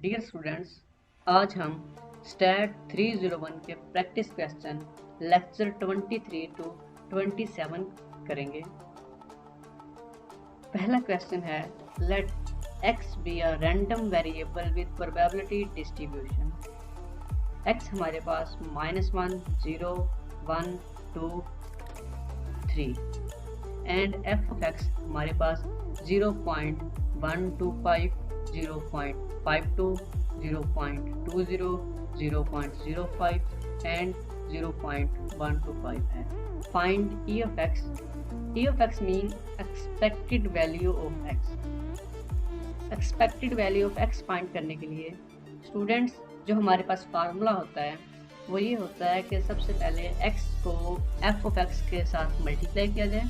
Dear students, आज हम stat 301 के प्रैक्टिस क्वेश्चन लेक्चर 23 टू 27 करेंगे। पहला क्वेश्चन है, let x be a random variable with probability distribution. x हमारे पास -1, 0, 1, 2, 3 एंड f ऑफ x हमारे पास 0.125, 0.52, 0.20, 0.05 एंड 0.125 है। Find e of x। e of x mean expected value of x। Expected value of x find करने के लिए students जो हमारे पास formula होता है वो ये होता है कि सबसे पहले x को f ऑफ x के साथ मल्टीप्लाई किया जाए,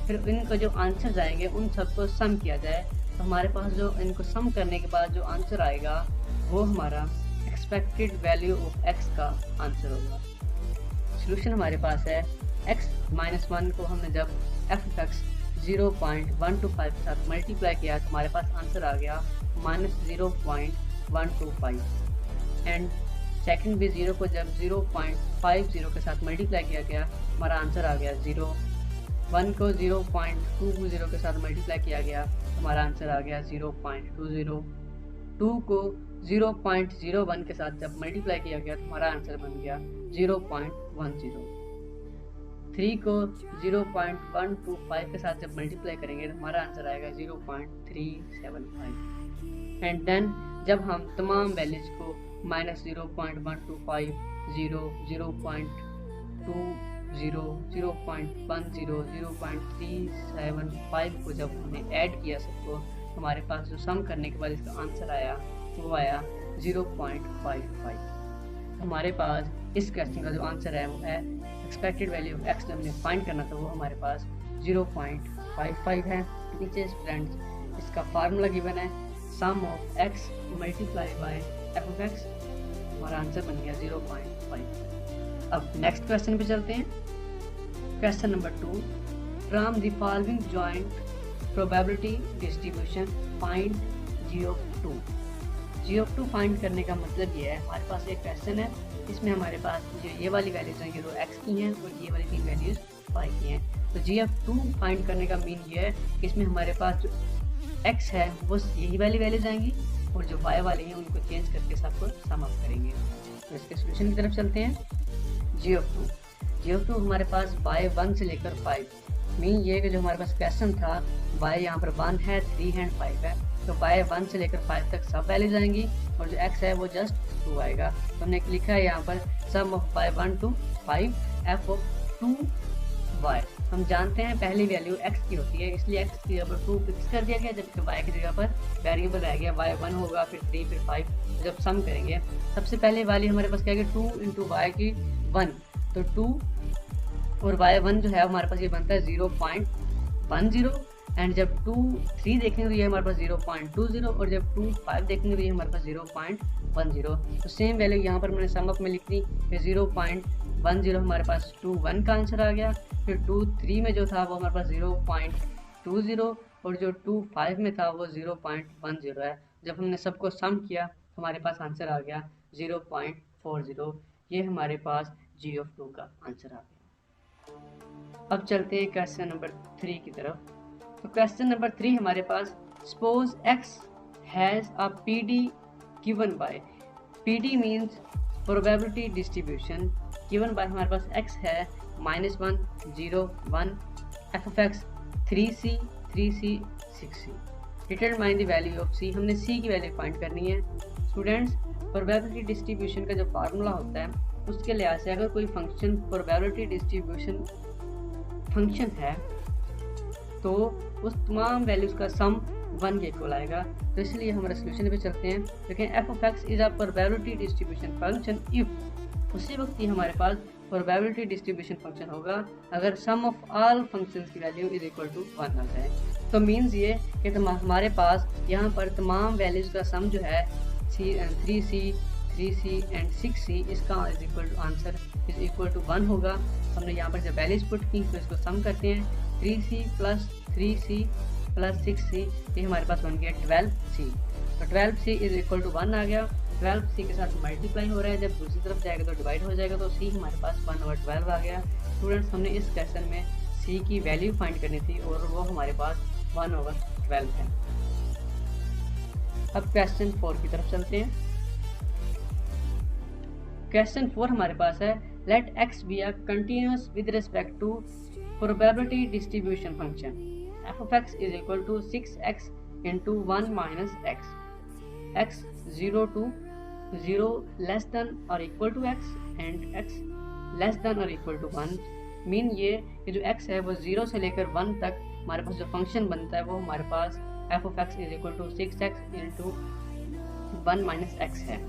फिर इनको जो आंसर आएंगे उन सबको सम किया जाए। तो हमारे पास जो इनको सम करने के बाद जो आंसर आएगा वो हमारा एक्सपेक्टेड वैल्यू ऑफ x का आंसर होगा। सोल्यूशन हमारे पास है x -1 को हमने जब f ऑफ x 0.125 के साथ मल्टीप्लाई किया तो हमारे पास आंसर आ गया -0.125 एंड सेकंड भी 0 को जब 0.50 के साथ मल्टीप्लाई किया गया हमारा आंसर आ गया 0। 1 को 0.20 के साथ मल्टीप्लाई किया गया हमारा आंसर आ गया 0.20। 2 को 0.01 के साथ जब मल्टीप्लाई किया गया तो हमारा आंसर बन गया 0.10। 3 को 0.125 के साथ जब मल्टीप्लाई करेंगे तो हमारा आंसर आएगा 0.375 एंड देन जब हम तमाम वैल्यूज को -0.125, 0, 0.20, 0.10, 0.375 को जब हमने ऐड किया सबको हमारे पास जो सम करने के बाद इसका आंसर आया वो आया 0.55। हमारे पास इस क्वेश्चन का जो आंसर है वो है एक्सपेक्टेड वैल्यू ऑफ x हमने फाइंड करना था वो हमारे पास 0.55 है। नीचे स्टूडेंट्स इसका फार्मूला गिवन है sum of x multiply by f of x, हमारा आंसर बन गया 0.5। अब नेक्स्ट क्वेश्चन पे चलते हैं। Question number 2, from the following joint probability distribution find g of 2। g of 2 find करने का मतलब ये है हमारे पास एक क्वेश्चन है इसमें हमारे पास जो ये वाली वैल्यूज हैं ये दो x की हैं और ये वाली 3 वैल्यूज y की हैं। तो g of 2 फाइंड करने का मीन ये है कि इसमें हमारे पास जो x है वो यही वाली वैल्यूज आएंगी और जो y वाले हैं उनको चेंज करके सबको सम अप करेंगे। तो इसके सोल्यूशन की तरफ चलते हैं। g of 2 हमारे पास y1 से लेकर 5 मीन ये कि जो हमारे पास क्वेश्चन था y यहाँ पर 1 है, 3 है, 5 है, तो y1 से लेकर 5 तक सब वैल्यूज आएंगी और जो x है वो जस्ट 2 आएगा। तो हमने लिखा है यहाँ पर सम of y1 to 5 f of 2y। हम जानते हैं पहली वैल्यू x की होती है इसलिए x की जगह पर 2 फिक्स कर दिया गया, जबकि y की जगह पर वेरिएबल रह गया y1 होगा, फिर 3, फिर 5। जब सम करेंगे सबसे पहले वाली हमारे पास क्या है 2 × y की 1, तो 2 और y1 जो है हमारे पास ये बनता है 0.10 एंड जब 2, 3 देखेंगे तो ये हमारे पास 0.20 और जब 2, 5 देखेंगे तो ये हमारे पास 0.10। तो सेम वैल्यू यहाँ पर मैंने सम अप में लिख दी कि 0.10 हमारे पास 2, 1 का आंसर आ गया, फिर 2, 3 में जो था वो हमारे पास 0.20 और जो 2, 5 में था वो 0.10 है। जब हमने सबको सम किया तो हमारे पास आंसर आ गया 0.40। ये हमारे पास g of 2 का आंसर आ गया। अब चलते हैं क्वेश्चन नंबर 3 की तरफ। तो क्वेश्चन नंबर 3 हमारे पास suppose x has a PD given by, PD means probability distribution, given by हमारे पास x है -1, 0, 1, f of x 3c, 3c, 6c। Determine the value of c, हमने c की वैल्यू फाइंड करनी है। स्टूडेंट्स प्रोबेबिलिटी डिस्ट्रीब्यूशन का जो formula होता है उसके लिहाज से अगर कोई फंक्शन प्रोबेबिलिटी डिस्ट्रीब्यूशन फंक्शन है तो उस तमाम वैल्यूज़ का सम 1 के इक्वल आएगा। तो इसलिए हमारे सोल्यूशन पे चलते हैं। लेकिन f of x is a probability distribution function if, उसी वक्त ही हमारे पास प्रोबेबिलिटी डिस्ट्रीब्यूशन फंक्शन होगा अगर सम ऑफ ऑल फंक्शंस की वैल्यू इज इक्वल टू 1 आ जाए। तो मीन्स ये कि हमारे पास यहाँ पर तमाम वैल्यूज़ का सम जो है 3c, 3c एंड 6c, इसका आंसर इज इक्वल टू 1 होगा। हमने यहाँ पर जब वैल्यूज पुट की तो इसको सम करते हैं 3c + 3c + 6c, ये हमारे पास बन गया 12c। तो 12c इज इक्वल टू 1 आ गया। 12c के साथ मल्टीप्लाई हो रहा है, जब दूसरी तरफ जाएगा तो डिवाइड हो जाएगा, तो c हमारे पास 1/12 आ गया। स्टूडेंट्स, हमने इस क्वेश्चन में c की वैल्यू फाइंड करनी थी और वो हमारे पास 1/12 है। अब क्वेश्चन 4 की तरफ चलते हैं। क्वेश्चन 4 हमारे पास है let x be a continuous with respect to probability distribution function f of x is equal to 6x into 1 minus x 0 to 0 less than or equal to x and x less than or equal to 1। Mean ये कि जो x है वो 0 से लेकर 1 तक हमारे पास जो फंक्शन बनता है वो हमारे पास f of x is equal to 6x into 1 minus x है।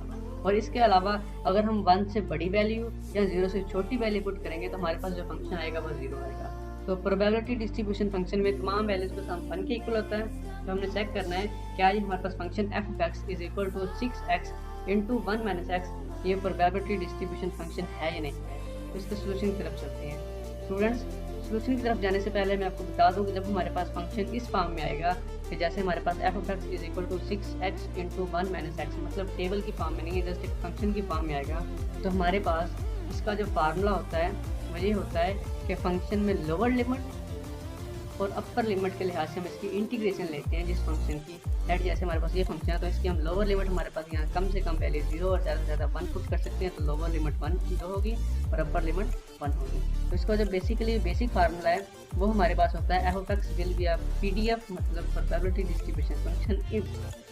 और इसके अलावा अगर हम 1 से बड़ी वैल्यू या 0 से छोटी वैल्यू पुट करेंगे तो हमारे पास जो फंक्शन आएगा वो 0 आएगा। तो प्रोबेबिलिटी डिस्ट्रीब्यूशन फंक्शन में तमाम वैल्यूज का सम 1 के इक्वल होता है। तो हमने चेक करना है क्या ये हमारे पास function f of x is equal to 6x into 1 minus x ये प्रोबेबिलिटी डिस्ट्रीब्यूशन फंक्शन है या नहीं है। तो इसके सोल्यूशन की तरफ चलते हैं। स्टूडेंट्स, सोल्यूशन की तरफ जाने से पहले मैं आपको बता दूं कि जब हमारे पास फंक्शन इस फॉर्म में आएगा कि जैसे हमारे पास f of x is equal to 6x into 1 minus x, मतलब टेबल की फॉर्म में नहीं है, जस्ट एक फंक्शन की फॉर्म में आएगा, तो हमारे पास इसका जो फार्मूला होता है वो ये होता है कि फंक्शन में लोअर लिमिट और अपर लिमिट के लिहाज से हम इसकी इंटीग्रेशन लेते हैं जिस फंक्शन की। लेट जैसे हमारे पास ये फंक्शन है तो इसकी हम लोअर लिमिट हमारे पास यहाँ कम से कम वैल्यू 0 और ज़्यादा से ज़्यादा 1 पुट कर सकते हैं, तो लोअर लिमिट 1 0 होगी और अपर लिमिट 1 होगी। तो इसका जो बेसिकली बेसिक फार्मूला है वो हमारे पास होता है f of x will be a PDF, मतलब प्रोबेबिलिटी डिस्ट्रीब्यूशन फंक्शन इफ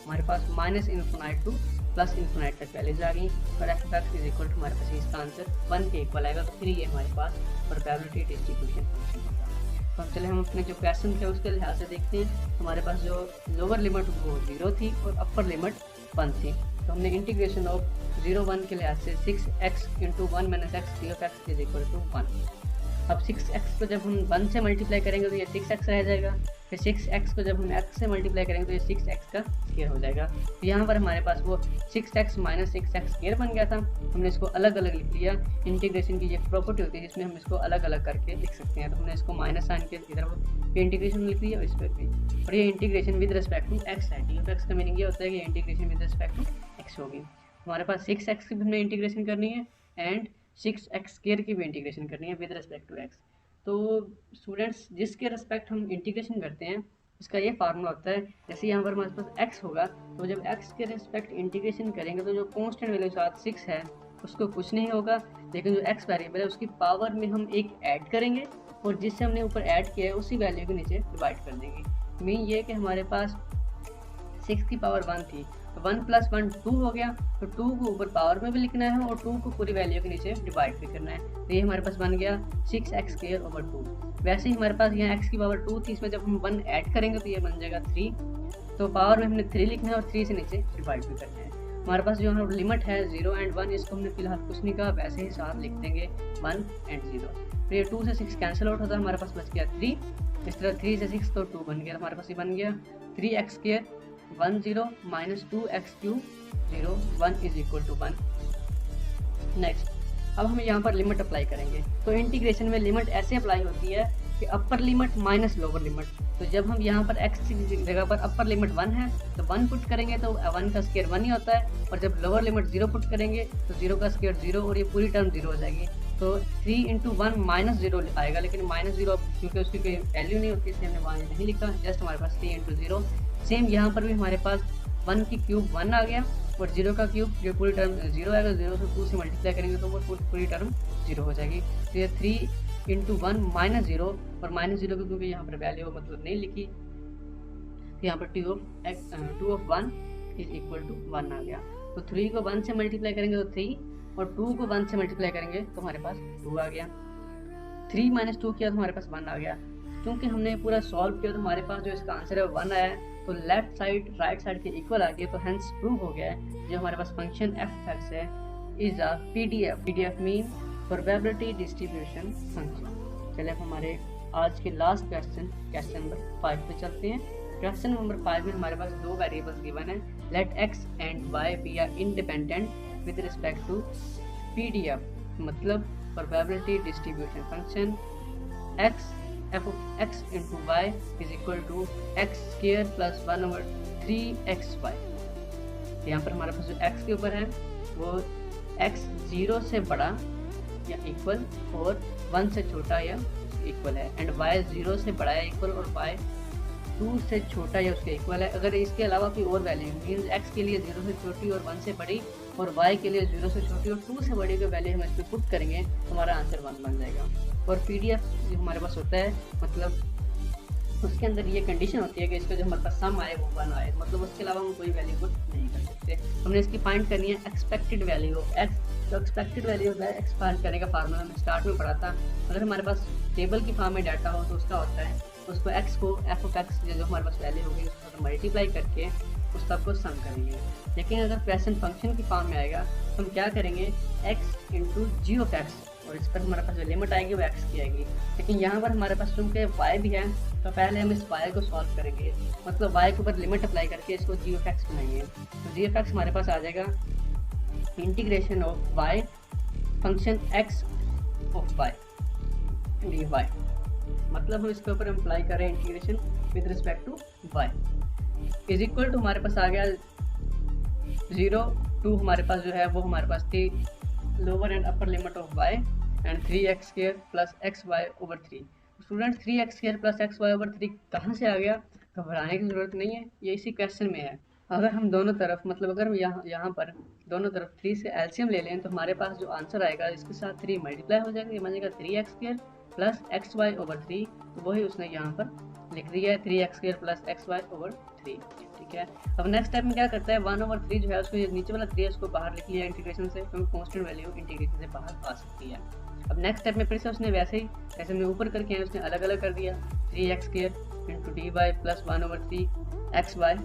हमारे पास -∞ टू +∞ तक वैल्यूज आ गई और f of x is equal to हमारे पास इसका आंसर 1 के इक्वल आएगा। तो फिर ये हमारे पास प्रोबेबिलिटी डिस्ट्रीब्यूशन फंक्शन होगा। तो चले हम अपने जो क्वेश्चन थे उसके लिहाज से देखते हैं। हमारे पास जो लोअर लिमिट वो 0 थी और अपर लिमिट 1 थी। तो हमने इंटीग्रेशन ऑफ 0 1 के लिहाज से 6x into 1 minus x d of x is equal to 1। अब 6x को जब हम 1 से मल्टीप्लाई करेंगे तो ये 6x रह जाएगा, फिर 6x को जब हम x से मल्टीप्लाई करेंगे तो ये 6x का स्क्वायर हो जाएगा। तो यहाँ पर हमारे पास वो 6x minus 6x स्क्वायर बन गया था, हमने इसको अलग अलग लिख लिया। इंटीग्रेशन की ये प्रॉपर्टी होती है जिसमें हम इसको अलग अलग करके लिख सकते हैं, तो हमने इसको माइनस साइन के इधर इंटीग्रेशन लिख लिया और इस पर भी, और ये integration with respect to x है। डी ऑफ x का मीनिंग ये होता है कि integration with respect to x होगी। हमारे पास 6x की भी हमने इंटीग्रेशन करनी है एंड 6x स्क्वायर की भी इंटीग्रेशन करनी है विद रिस्पेक्ट टू x। तो स्टूडेंट्स, जिसके रिस्पेक्ट हम इंटीग्रेशन करते हैं उसका ये फार्मूला होता है, जैसे यहाँ पर हमारे पास x होगा तो जब x के रिस्पेक्ट इंटीग्रेशन करेंगे तो जो कांस्टेंट वैल्यू साथ 6 है उसको कुछ नहीं होगा, लेकिन जो x वेरिएबल है उसकी पावर में हम एक ऐड करेंगे और जिससे हमने ऊपर ऐड किया है उसी वैल्यू को नीचे डिवाइड कर देंगे। मीन ये कि हमारे पास 6 की पावर 1 थी तो 1 + 1 2 हो गया, तो 2 को ऊपर पावर में भी लिखना है और 2 को पूरी वैल्यू के नीचे डिवाइड भी करना है। तो ये हमारे पास बन गया 6x² 2। वैसे ही हमारे पास यहाँ x की पावर 2 थी, इसमें जब हम 1 ऐड करेंगे तो ये बन जाएगा 3, तो पावर में हमने 3 लिखना है और 3 से नीचे डिवाइड भी करना है। हमारे पास जो लिमिट है 0 and 1, इसको हमने फिलहाल कुछ नहीं कहा, वैसे ही साथ लिख देंगे 1 and 0। तो ये 2 से 6 कैंसिल आउट होता है, हमारे पास बच गया 3। इस तरह 3 से 6 तो 2 बन गया, हमारे पास ये बन गया 3x² 1 0 - 2x³ 0 1 is equal to 1। Next, अब हम यहाँ पर लिमिट अप्लाई करेंगे। तो इंटीग्रेशन में लिमिट ऐसे अप्लाई होती है कि upper limit minus lower limit. तो जब हम यहाँ पर x की जगह पर अपर लिमिट 1 है तो 1 पुट करेंगे तो 1 का स्क्वायर 1 ही होता है, और जब लोअर लिमिट 0 पुट करेंगे तो 0 का स्क्वायर 0 और ये पूरी टर्म 0 हो जाएगी। तो 3 × 1 -0 आएगा, लेकिन -0 क्योंकि उसकी कोई वैल्यू नहीं होती इसलिए हमने वहाँ नहीं लिखा, जस्ट हमारे पास 3 × 0। सेम यहाँ पर भी हमारे पास 1 की क्यूब 1 आ गया और 0 का क्यूब जो पूरी टर्म 0 आएगा, 0 से 2 से मल्टीप्लाई करेंगे तो वो पूरी टर्म 0 हो जाएगी। तो ये 3 × 1 -0 और -0 को क्योंकि यहाँ पर वैल्यू मतलब नहीं लिखी तो यहाँ पर 2 of 1 इज इक्वल टू 1 आ गया। तो 3 को 1 से मल्टीप्लाई करेंगे तो 3 और 2 को 1 से मल्टीप्लाई करेंगे तो हमारे पास 2 आ गया। 3 - 2 किया तो हमारे पास 1 आ गया। क्योंकि हमने पूरा सॉल्व किया तो हमारे पास जो इसका आंसर है वो 1 आया है, तो लेफ्ट साइड राइट साइड के इक्वल आ गया, तो हेंस प्रूव हो गया है जो हमारे पास फंक्शन f of x है is a PDF mean probability distribution function. चलिए अब हमारे आज के लास्ट क्वेश्चन नंबर 5 पे चलते हैं। क्वेश्चन नंबर 5 में हमारे पास 2 वेरिएबल्स गिवन है, let x and y be are independent with respect to PDF, मतलब probability distribution function f of x into y is equal to x² + 1/3xy। तो यहाँ पर हमारे पास जो x के ऊपर है वो x 0 से बड़ा या इक्वल और 1 से छोटा या इक्वल है, एंड y 0 से बड़ा या इक्वल और y 2 से छोटा या उसके इक्वल है। अगर इसके अलावा कोई और वैल्यू मीन्स x के लिए 0 से छोटी और 1 से बड़ी और y के लिए 0 से छोटी और 2 से बड़ी कोई वैल्यू हम इसमें पुट करेंगे तो हमारा आंसर 1 बन जाएगा। और PDF जो हमारे पास होता है मतलब उसके अंदर ये कंडीशन होती है कि इसका जो हमारे पास सम आए वो 1 आए, मतलब उसके अलावा हम कोई वैल्यू पुट नहीं कर सकते। हमने इसकी फाइंड करनी है एक्सपेक्टेड वैल्यू ऑफ x। तो एक्सपेक्टेड वैल्यू होता है x फाइंड करने का फार्मूला हमने स्टार्ट में पढ़ा था। अगर हमारे पास टेबल की फॉर्म में डाटा हो तो उसका होता है उसको x को f ऑफ x जो हमारे पास वैल्यू होगी उसको मल्टीप्लाई करके उस सब को सम करेंगे। लेकिन अगर प्रेजेंट फंक्शन की फॉर्म में आएगा तो हम क्या करेंगे x into g of x, और इस पर हमारे पास जो लिमिट आएगी वो x की आएगी। लेकिन यहाँ पर हमारे पास चूँकि y भी है तो पहले हम इस y को सॉल्व करेंगे, मतलब y के ऊपर लिमिट अप्लाई करके इसको जी ऑफ x बनाएंगे। तो जी ऑफ x हमारे पास आ जाएगा integration of y function x of y d y, मतलब हम इसके ऊपर अप्लाई कर रहे हैं integration with respect to y is equal to हमारे पास आ गया 0 टू हमारे पास जो है वो हमारे पास थी lower and upper limit of y and 3x² plus xy over 3। Student 3x² plus xy over 3 कहाँ से आ गया, घबराने की ज़रूरत नहीं है, ये इसी क्वेश्चन में है। अगर हम दोनों तरफ मतलब अगर हम यहाँ पर दोनों तरफ 3 से एलसीएम ले लें तो हमारे पास जो आंसर आएगा इसके साथ 3 मल्टीप्लाई हो जाएगा, ये बनेगा 3x² प्लस xy ओवर 3। तो वही उसने यहाँ पर लिख दिया है 3x² प्लस xy ओवर 3। ठीक है, अब नेक्स्ट स्टेप में क्या करता है 1 ओवर 3 जो है उसको नीचे वाला 3 है उसको बाहर लिख लिया इंटीग्रेशन से, क्योंकि कॉन्स्टेंट वैल्यू इंटीग्रेशन से बाहर आ सकती है। अब नेक्स्ट स्टेप में फिर से उसने वैसे ही जैसे हमने ऊपर करके हैं उसने अलग अलग कर दिया 3x² into d y plus 1 over 3 xy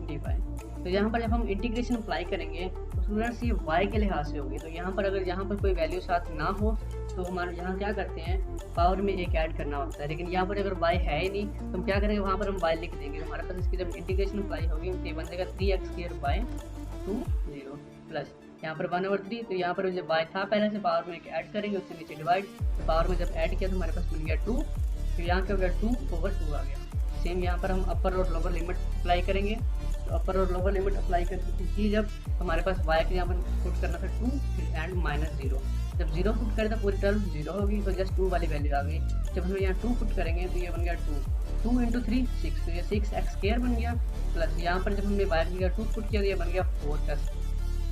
d y. तो यहाँ पर जब हम इंटीग्रेशन अप्लाई करेंगे तो स्टूडेंट्स ये y के लिहाज से होगी। तो यहाँ पर अगर यहाँ पर कोई वैल्यू साथ ना हो तो हमारे यहाँ क्या करते हैं पावर में एक ऐड करना होता है, लेकिन यहाँ पर अगर y है ही नहीं तो हम क्या करेंगे वहाँ पर हम y लिख देंगे। तो हमारे पास इसकी जब इंटीग्रेशन अप्लाई होगी तो ये बन जाएगा 3x² बाय 2 0 प्लस यहाँ पर 1 ओवर 3। तो यहाँ पर जब y था पहले से पावर में एक ऐड करेंगे उससे नीचे डिवाइड, तो पावर में जब ऐड किया तो हमारे पास बन गया 2, तो यहाँ क्या हो गया 2 ओवर 2 आ गया। सेम यहाँ पर हम अपर और लोअर लिमिट अप्लाई करेंगे, तो अपर और लोअर लिमिट अप्लाई करके जब हमारे पास y के यहाँ पर पुट करना था 2 फिर एंड -0, जब 0 पुट करें तो पूरी टर्म 0 होगी, तो जस्ट 2 वाली वैल्यू आ गई। जब हम यहाँ 2 पुट करेंगे तो ये बन गया 2 इंटू 3 6, तो ये 6x² बन गया प्लस यहाँ पर जब हमने y का 2 पुट किया तो ये बन गया 4 का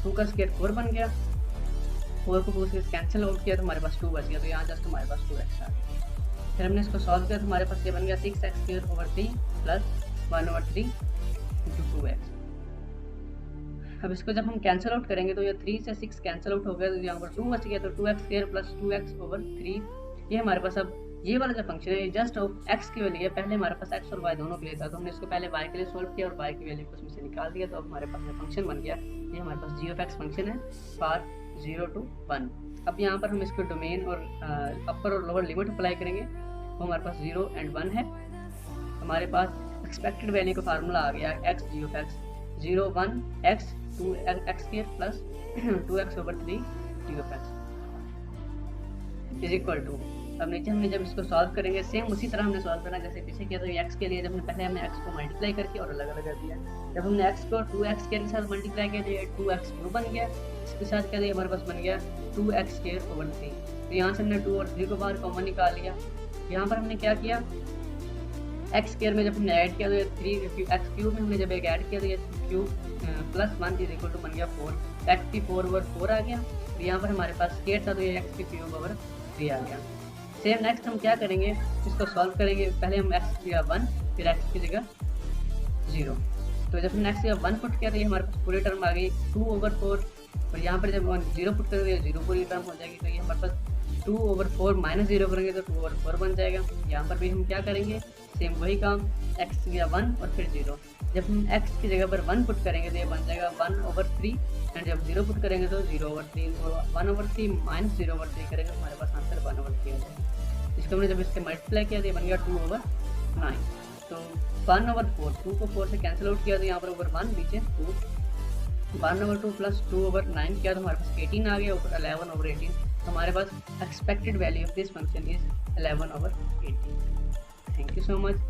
2 का स्क्वायर 4 बन गया, 4 को 2 से कैंसिल आउट किया तो हमारे पास 2 बच गया, तो यहाँ जस्ट हमारे पास 2x आ गया। फिर हमने इसको सॉल्व किया तो हमारे पास ये बन गया 6x² over 3 plus 1 over 3 into 2x। अब इसको जब हम कैंसिल आउट करेंगे तो ये 3 से 6 कैंसिल आउट हो गया, तो यहाँ पर 2 बच गया, तो 2x² प्लस 2x ओवर 3। ये हमारे पास अब ये वाला जो फंक्शन है ये जस्ट ऑफ x के लिए, पहले हमारे पास x और y दोनों के लिए था, तो हमने इसको पहले y के लिए सॉल्व किया और y की वैल्यू को उसमें से निकाल दिया, तो अब हमारे पास फंक्शन बन गया। ये हमारे पास g ऑफ x फंक्शन है फॉर 0 to 1। अब यहाँ पर हम इसको डोमेन और अपर और लोअर लिमिट अप्लाई करेंगे, तो हमारे पास 0 and 1 है। हमारे पास एक्सपेक्टेड वैल्यू का फार्मूला आ गया x g of x 0 1 x 2x² plus 2x over 3 g of x is equal to. अब नीचे हमने जब इसको सॉल्व करेंगे सेम उसी तरह हमने सॉल्व करना जैसे पीछे किया, तो ये x के लिए जब पहले हमने x को मल्टीप्लाई करके और अलग अलग कर दिया, जब हमने x को 2x के साथ मल्टीप्लाई किया तो ये 2x बन गया, इसके साथ क्या हमारे पास बन गया 2x² ओवर 3। तो यहाँ से हमने 2 और 3 को बाहर कॉमन निकाल लिया। यहाँ पर हमने क्या किया x² में जब हमने ऐड किया तो ये 3x³ में हमने जब एक ऐड किया तो ये cube plus 1 is equal to बन गया 4, x³ ओवर 4 आ गया। तो यहाँ पर हमारे पास स्क्वायर था तो ये x³ ओवर 3 आ गया। सेम नेक्स्ट हम क्या करेंगे इसको सॉल्व करेंगे, पहले हम x की जगह 1 फिर x की जगह 0, तो जब हमने x की जगह 1 पुट किया तो ये हमारे पास पूरी टर्म आ गई 2 ओवर 4, और यहाँ पर जब 0 पुट करेंगे तो 0 पूरी टर्म हो जाएगी, तो ये हमारे पास 2 ओवर 4 -0 करेंगे तो 2 ओवर 4 बन जाएगा। यहाँ पर भी हम क्या करेंगे सेम वही काम x की जगह 1 और फिर 0, जब हम x की जगह पर 1 पुट करेंगे तो ये बन जाएगा 1 ओवर 3, एंड जब 0 पुट करेंगे तो 0 ओवर 3, और 1 ओवर 3 माइनस 0 ओवर 3 करेंगे तो हमारे पास आंसर 1 ओवर 3 आ जाएगा। इसको हमने जब इससे मल्टीप्लाई किया तो ये बन गया 2 ओवर 9, तो 1 ओवर 4, 2 को 4 से कैंसिल आउट किया तो यहाँ पर ओवर 1 नीचे 2, 1 ओवर 2 प्लस 2 ओवर 9 किया तो हमारे पास 18 आ गया, ऊपर 11 ओवर 18, तो हमारे पास expected value of this function is 11 over 18। Thank you so much.